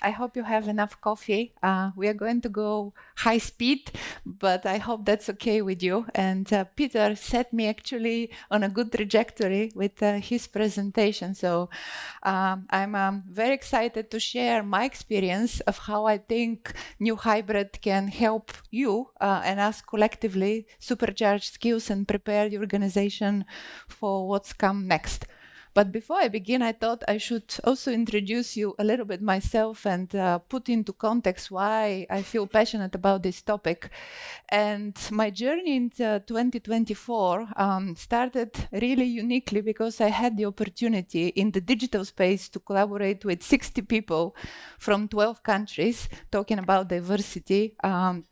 I hope you have enough coffee. We are going to go high speed, but I hope that's okay with you. And Peter set me actually on a good trajectory with his presentation. So I'm very excited to share my experience of how I think new hybrid can help you and us collectively supercharge skills and prepare the organization for what's come next. But before I begin, I thought I should also introduce you a little bit myself and put into context why I feel passionate about this topic. And my journey into 2024 started really uniquely because I had the opportunity in the digital space to collaborate with 60 people from 12 countries, talking about diversity,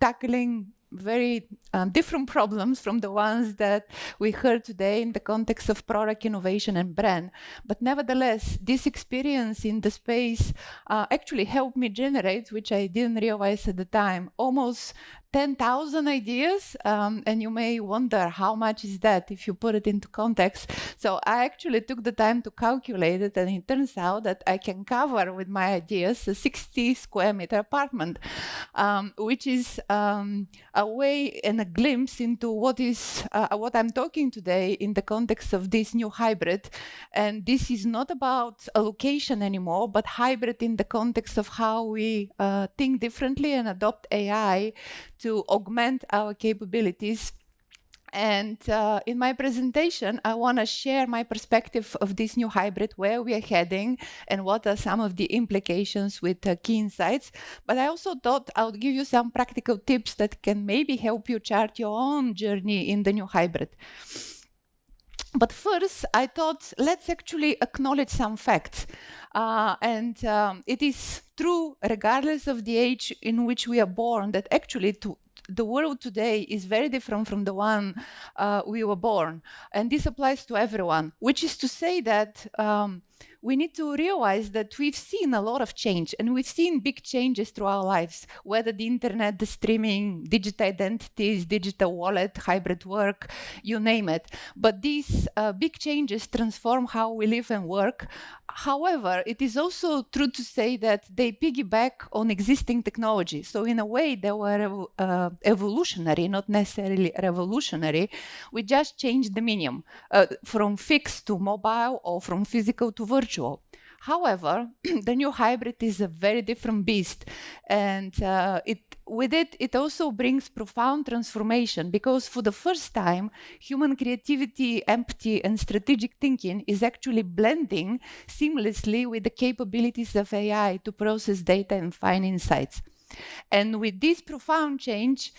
tackling very different problems from the ones that we heard today in the context of product innovation and brand. But nevertheless, this experience in the space actually helped me generate, which I didn't realize at the time, almost 10,000 ideas. And you may wonder how much is that if you put it into context. So I actually took the time to calculate it, and it turns out that I can cover with my ideas a 60 square meter apartment, which is a way and a glimpse into what I'm talking today in the context of this new hybrid. And this is not about a location anymore, but hybrid in the context of how we think differently and adopt AI to augment our capabilities. And in my presentation, I want to share my perspective of this new hybrid, where we are heading, and what are some of the implications with key insights. But I also thought I would give you some practical tips that can maybe help you chart your own journey in the new hybrid. But first, I thought, let's actually acknowledge some facts. It is true, regardless of the age in which we are born, that actually the world today is very different from the one we were born. And this applies to everyone, which is to say that we need to realize that we've seen a lot of change, and we've seen big changes through our lives, whether the internet, the streaming, digital identities, digital wallet, hybrid work, you name it. But these big changes transform how we live and work. However, it is also true to say that they piggyback on existing technology. So in a way, they were evolutionary, not necessarily revolutionary. We just changed the medium from fixed to mobile, or from physical to virtual. However, the new hybrid is a very different beast, and it also brings profound transformation, because for the first time, human creativity, empathy, and strategic thinking is actually blending seamlessly with the capabilities of AI to process data and find insights. And with this profound change,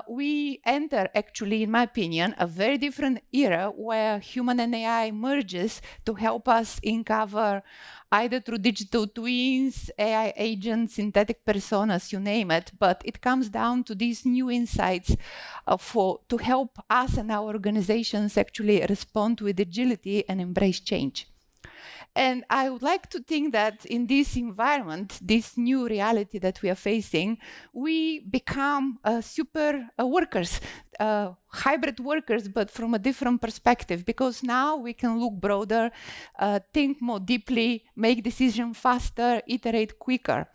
we enter, actually, in my opinion, a very different era where human and AI merges to help us uncover, either through digital twins, AI agents, synthetic personas, you name it. But it comes down to these new insights to help us and our organizations actually respond with agility and embrace change. And I would like to think that in this environment, this new reality that we are facing, we become super workers, hybrid workers, but from a different perspective, because now we can look broader, think more deeply, make decisions faster, iterate quicker.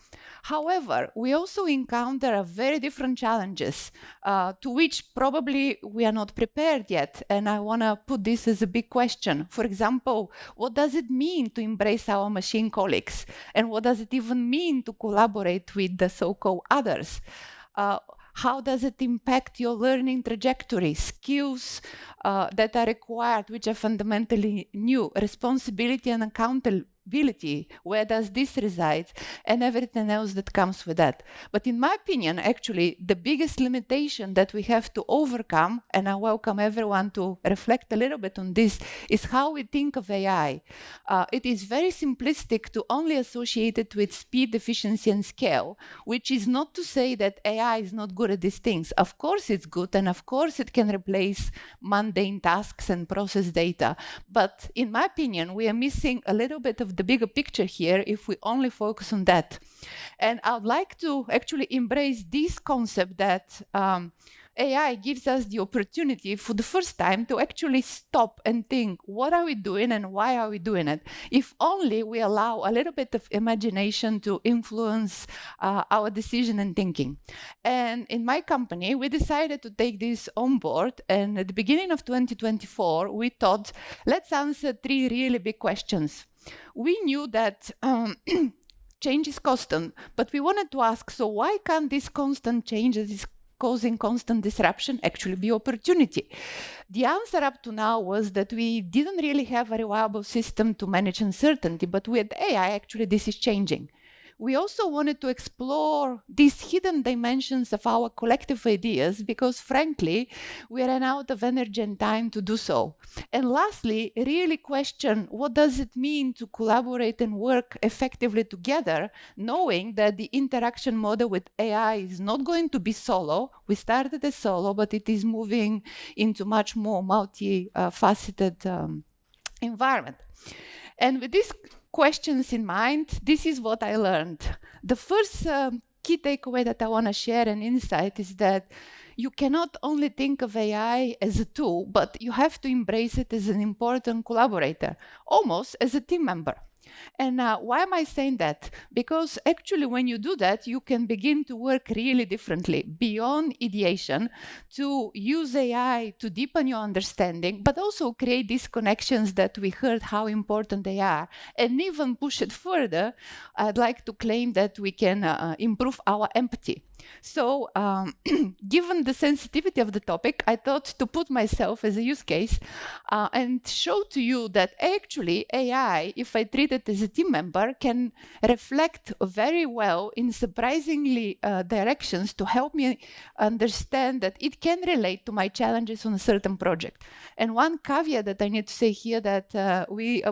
However, we also encounter very different challenges to which probably we are not prepared yet. And I want to put this as a big question. For example, what does it mean to embrace our machine colleagues? And what does it even mean to collaborate with the so-called others? How does it impact your learning trajectory, skills that are required, which are fundamentally new, responsibility and accountability? Where does this reside, and everything else that comes with that. But in my opinion, actually, the biggest limitation that we have to overcome, and I welcome everyone to reflect a little bit on this, is how we think of AI. It is very simplistic to only associate it with speed, efficiency, and scale, which is not to say that AI is not good at these things. Of course it's good, and of course it can replace mundane tasks and process data. But in my opinion, we are missing a little bit of of the bigger picture here if we only focus on that. And I would like to actually embrace this concept that AI gives us the opportunity for the first time to actually stop and think, what are we doing and why are we doing it? If only we allow a little bit of imagination to influence our decision and thinking. And in my company, we decided to take this on board. And at the beginning of 2024, we thought, let's answer 3 really big questions. We knew that change is constant, but we wanted to ask, so why can't this constant change, this causing constant disruption, actually be opportunity? The answer up to now was that we didn't really have a reliable system to manage uncertainty, but with AI, actually, this is changing. We also wanted to explore these hidden dimensions of our collective ideas because, frankly, we ran out of energy and time to do so. And lastly, really question what does it mean to collaborate and work effectively together, knowing that the interaction model with AI is not going to be solo. We started as solo, but it is moving into much more multi-faceted environment. And with this questions in mind, this is what I learned. The first key takeaway that I want to share and insight is that you cannot only think of AI as a tool, but you have to embrace it as an important collaborator, almost as a team member. And why am I saying that? Because actually when you do that, you can begin to work really differently, beyond ideation, to use AI to deepen your understanding, but also create these connections that we heard how important they are. And even push it further, I'd like to claim that we can improve our empathy. So given the sensitivity of the topic, I thought to put myself as a use case and show to you that actually AI, if I treat it as a team member, can reflect very well in surprisingly directions to help me understand that it can relate to my challenges on a certain project. And one caveat that I need to say here that we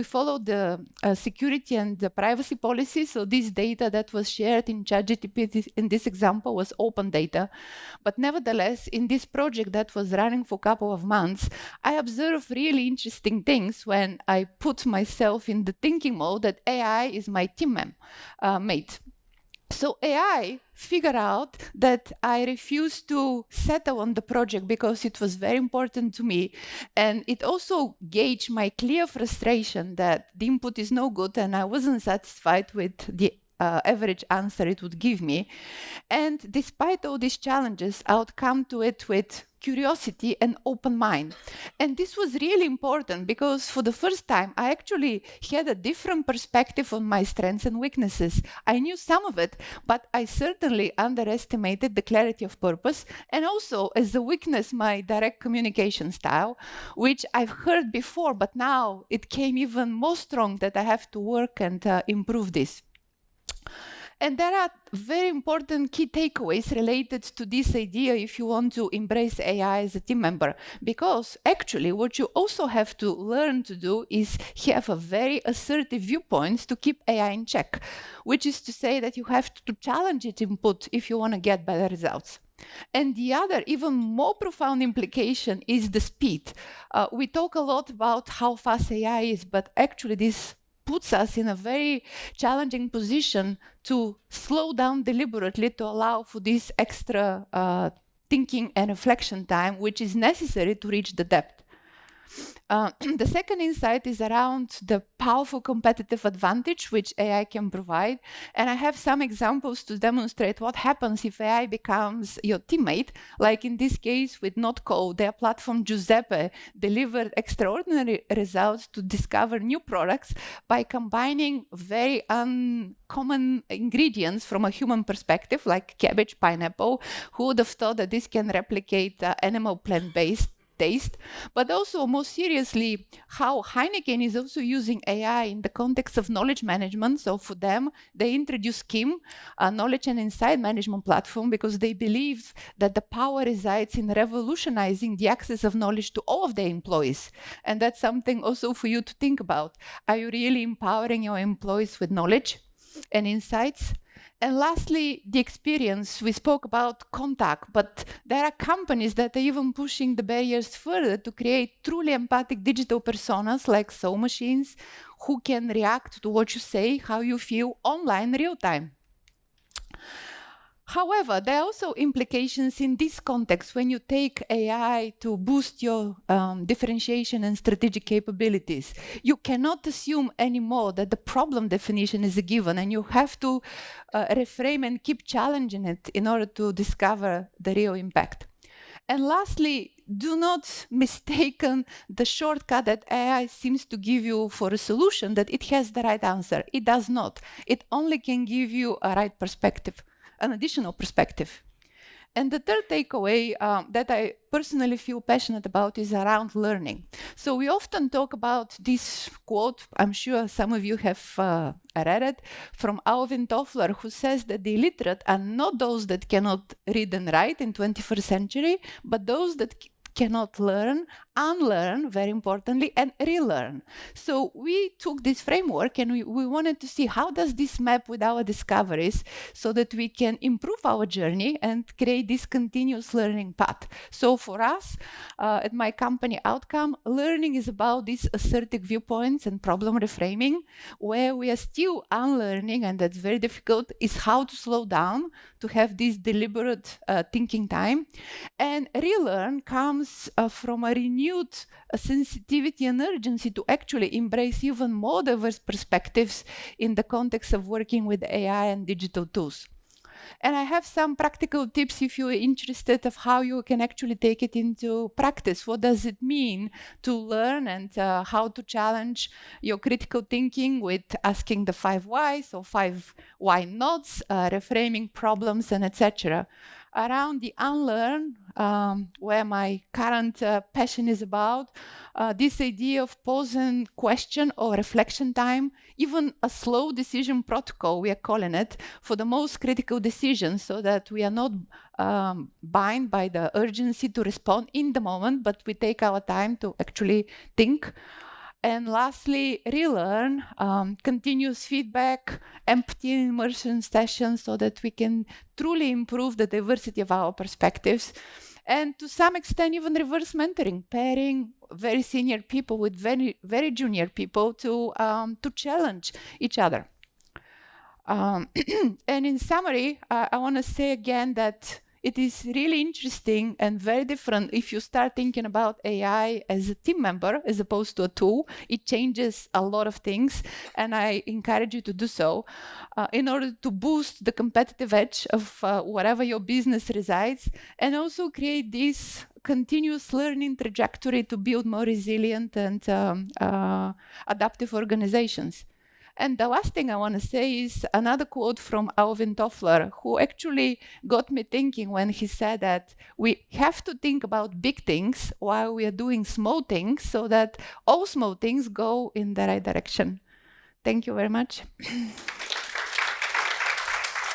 follow the security and the privacy policy. So this data that was shared in ChatGPT in this example was open data. But nevertheless, in this project that was running for a couple of months, I observed really interesting things when I put myself in the thinking mode that AI is my mate. So AI figured out that I refused to settle on the project because it was very important to me. And it also gauged my clear frustration that the input is no good and I wasn't satisfied with the average answer it would give me. And despite all these challenges, I would come to it with curiosity and open mind. And this was really important because for the first time, I actually had a different perspective on my strengths and weaknesses. I knew some of it, but I certainly underestimated the clarity of purpose and also as a weakness, my direct communication style, which I've heard before, but now it came even more strong that I have to work and improve this. And there are very important key takeaways related to this idea if you want to embrace AI as a team member. Because actually what you also have to learn to do is have a very assertive viewpoint to keep AI in check, which is to say that you have to challenge its input if you want to get better results. And the other, even more profound implication is the speed. We talk a lot about how fast AI is, but actually this puts us in a very challenging position to slow down deliberately to allow for this extra thinking and reflection time, which is necessary to reach the depth. The second insight is around the powerful competitive advantage which AI can provide. And I have some examples to demonstrate what happens if AI becomes your teammate. Like in this case with NotCo, their platform Giuseppe delivered extraordinary results to discover new products by combining very uncommon ingredients from a human perspective, like cabbage, pineapple. Who would have thought that this can replicate animal plant-based taste, but also more seriously, how Heineken is also using AI in the context of knowledge management. So for them, they introduced Kim, a knowledge and insight management platform, because they believe that the power resides in revolutionizing the access of knowledge to all of their employees. And that's something also for you to think about. Are you really empowering your employees with knowledge and insights? And lastly, the experience. We spoke about contact, but there are companies that are even pushing the barriers further to create truly empathic digital personas like soul machines who can react to what you say, how you feel online real time. However, there are also implications in this context when you take AI to boost your differentiation and strategic capabilities. You cannot assume anymore that the problem definition is a given, and you have to reframe and keep challenging it in order to discover the real impact. And lastly, do not mistake the shortcut that AI seems to give you for a solution, that it has the right answer. It does not. It only can give you a right perspective, an additional perspective. And the third takeaway that I personally feel passionate about is around learning. So we often talk about this quote, I'm sure some of you have read it, from Alvin Toffler, who says that the illiterate are not those that cannot read and write in 21st century, but those that cannot learn, unlearn, very importantly, and relearn. So we took this framework and we wanted to see how does this map with our discoveries so that we can improve our journey and create this continuous learning path. So for us, at my company Owtcome, learning is about these assertive viewpoints and problem reframing. Where we are still unlearning, and that's very difficult, is how to slow down, to have this deliberate thinking time. And relearn comes from a renewed sensitivity and urgency to actually embrace even more diverse perspectives in the context of working with AI and digital tools. And I have some practical tips if you're interested of how you can actually take it into practice. What does it mean to learn, and how to challenge your critical thinking with asking the 5 whys or 5 why nots, reframing problems, and etc. Around the unlearn, where my current passion is about, this idea of pause and question or reflection time, even a slow decision protocol, we are calling it, for the most critical decisions, so that we are not bound by the urgency to respond in the moment, but we take our time to actually think. And lastly, relearn, continuous feedback, empty immersion sessions, so that we can truly improve the diversity of our perspectives. And to some extent, even reverse mentoring, pairing very senior people with very, very junior people to challenge each other. And in summary, I want to say again that it is really interesting and very different if you start thinking about AI as a team member as opposed to a tool. It changes a lot of things, and I encourage you to do so in order to boost the competitive edge of wherever your business resides, and also create this continuous learning trajectory to build more resilient and adaptive organizations. And the last thing I want to say is another quote from Alvin Toffler, who actually got me thinking when he said that we have to think about big things while we are doing small things, so that all small things go in the right direction. Thank you very much.